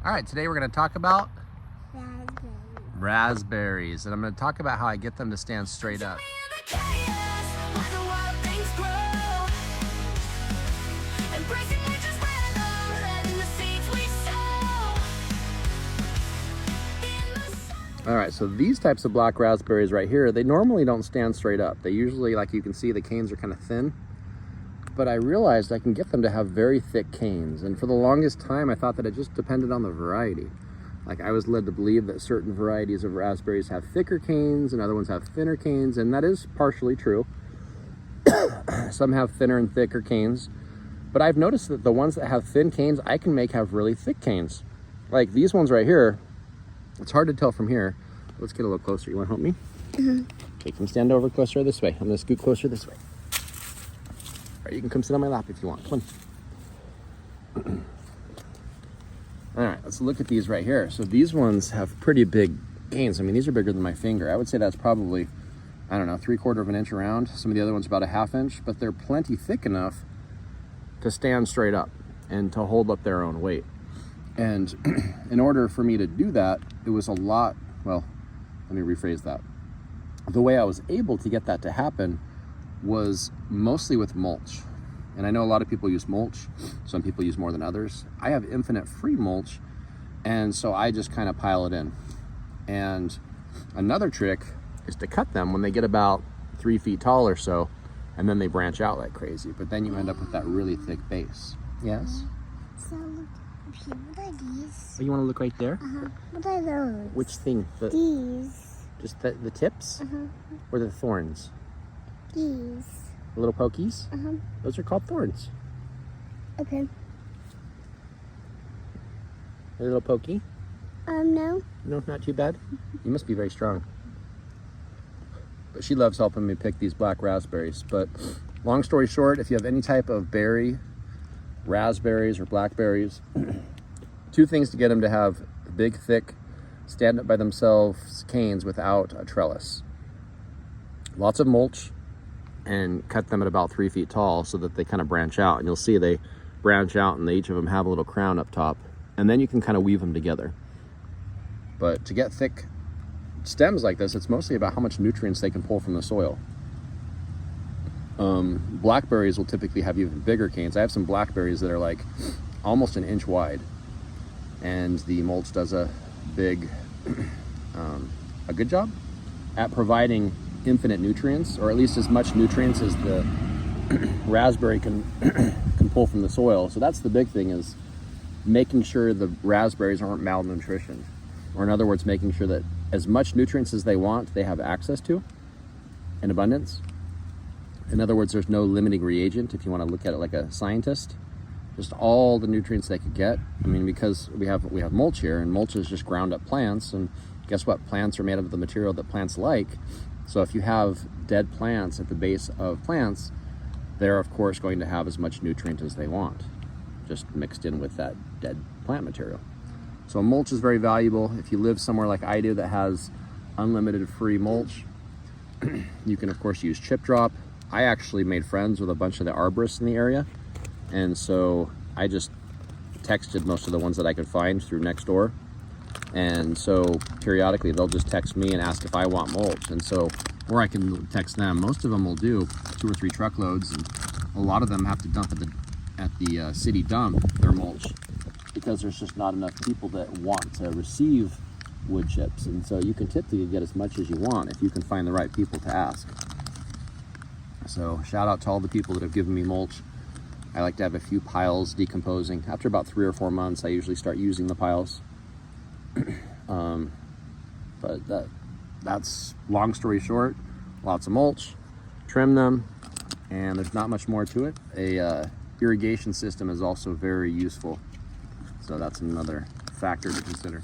All right, today we're going to talk about Raspberry. raspberries, and I'm going to talk about how I get them to stand straight up. All right, so these types of black raspberries right here, they normally don't stand straight up. They usually, like you can see, the canes are kind of thin. But I realized I can get them to have very thick canes. And for the longest time, I thought that it just depended on the variety. Like I was led to believe that certain varieties of raspberries have thicker canes and other ones have thinner canes. And that is partially true. Some have thinner and thicker canes. But I've noticed that the ones that have thin canes, I can make have really thick canes. Like these ones right here, it's hard to tell from here. Let's get a little closer. You want to help me? Mm-hmm. Okay, come stand over closer this way. I'm going to scoot closer this way. All right, you can come sit on my lap if you want. Come on. All right, let's look at these right here. So these ones have pretty big canes. I mean, these are bigger than my finger. I would say that's probably, I don't know, 3/4 of an inch around. Some of the other ones about a 1/2 inch, but they're plenty thick enough to stand straight up and to hold up their own weight. And in order for me to do that, it was a lot, well, let me rephrase that. The way I was able to get that to happen was mostly with mulch. And I know a lot of people use mulch. Some people use more than others. I have infinite free mulch, and so I just kind of pile it in. And another trick is to cut them when they get about 3 feet tall or so, and then they branch out like crazy. But then you end up with that really thick base. Yes? So look up here. What are these? Oh, you want to look right there? What are those? Which thing? These. Just the tips? Or the thorns? These. The little pokies? Those are called thorns. Okay. A little pokey? No. No, not too bad. You must be very strong. But she loves helping me pick these black raspberries. But long story short, if you have any type of berry, raspberries or blackberries, 2 things to get them to have big, thick, stand up by themselves canes without a trellis. Lots of mulch, and cut them at about 3 feet tall so that they kind of branch out. And you'll see they branch out and they each of them have a little crown up top. And then you can kind of weave them together. But to get thick stems like this, it's mostly about how much nutrients they can pull from the soil. Blackberries will typically have even bigger canes. I have some blackberries that are like almost 1 inch wide. And the mulch does a good job at providing infinite nutrients, or at least as much nutrients as the raspberry can pull from the soil. So that's the big thing, is making sure the raspberries aren't malnutrition, or in other words, making sure that as much nutrients as they want, they have access to in abundance. In other words, there's no limiting reagent, if you want to look at it like a scientist. Just all the nutrients they could get. I mean, because we have mulch here, and mulch is just ground up plants, and guess what? Plants are made out of the material that plants like. So if you have dead plants at the base of plants, they're of course going to have as much nutrient as they want, just mixed in with that dead plant material. So mulch is very valuable. If you live somewhere like I do that has unlimited free mulch, you can of course use chip drop. I actually made friends with a bunch of the arborists in the area, and so I just texted most of the ones that I could find through Nextdoor. And so periodically they'll just text me and ask if I want mulch. And so, or I can text them. Most of them will do 2 or 3 truckloads, and a lot of them have to dump at the city dump their mulch, because there's just not enough people that want to receive wood chips. And so you can typically get as much as you want if you can find the right people to ask. So shout out to all the people that have given me mulch. I like to have a few piles decomposing. After about 3 or 4 months, I usually start using the piles. But that's long story short. Lots of mulch, trim them, and there's not much more to it. A irrigation system is also very useful, so that's another factor to consider.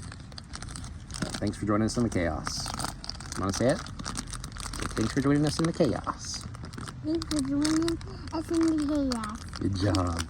Thanks for joining us in the chaos. Want to say it? Thanks for joining us in the chaos. Thanks for joining us in the chaos. Good job.